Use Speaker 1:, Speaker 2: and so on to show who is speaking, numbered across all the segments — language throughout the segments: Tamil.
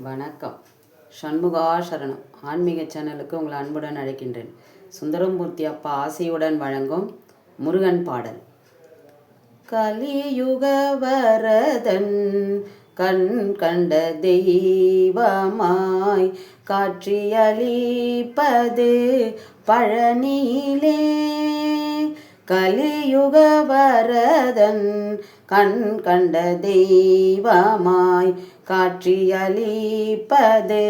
Speaker 1: வணக்கம். சண்முகா சரணம் ஆன்மீக சேனலுக்கு உங்களை அன்புடன் அழைக்கின்றேன். சுந்தரமூர்த்தி அப்பா ஆசையுடன் வழங்கும் முருகன் பாடல். கலியுக வரதன் கண் கண்ட தெய்வமாய் காட்சியளிப்பது பழனியிலே. கலியுக வரதன் கண் கண்ட தெய்வமாய் காட்சியளிப்பது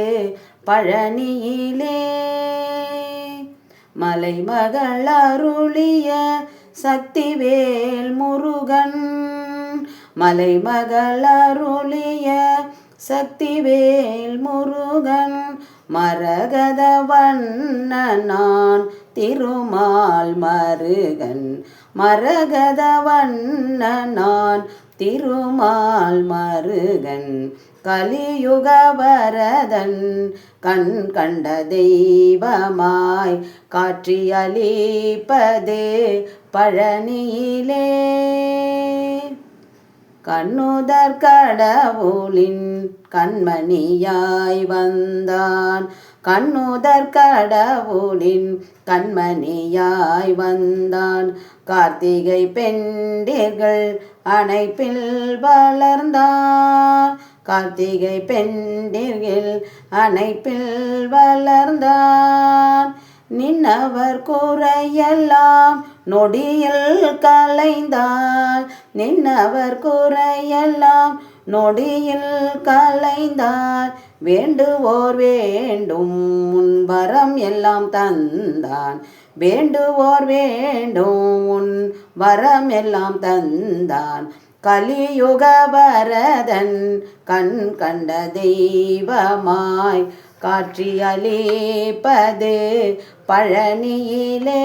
Speaker 1: பழனியிலே. மலைமகள் அருளிய சக்திவேல் முருகன், மலைமகள் அருளிய சக்திவேல் முருகன், மரகத வண்ணனான் திருமால் மருகன், மரகத வண்ணனான் திருமால் மருகன். கலியுக வரதன் கண் கண்ட தெய்வமாய் காட்சியளிப்பது பழனியிலே. கண்ணுதற் கடவுளின் கண்மணியாய் வந்தான், கண்ணுதற் கடவுளின் கண்மணியாய் வந்தான். கார்த்திகை பெண்டிர்கள் அணைப்பில் வளர்ந்தான், கார்த்திகை பெண்டிர்கள் அணைப்பில் வளர்ந்தான். நின்னவர் குறையெல்லாம் நொடியில் கலைந்தாள், நின்னவர் குறையெல்லாம் நொடியில் கலைந்தாள். வேண்டுவோர் வேண்டும் உன் வரம் எல்லாம் தந்தான், வேண்டுவோர் வேண்டும் உன் வரம் எல்லாம் தந்தான். கலியுக வரதன் கண் கண்ட தெய்வமாய் காட்சியளிப்பது பழனியிலே.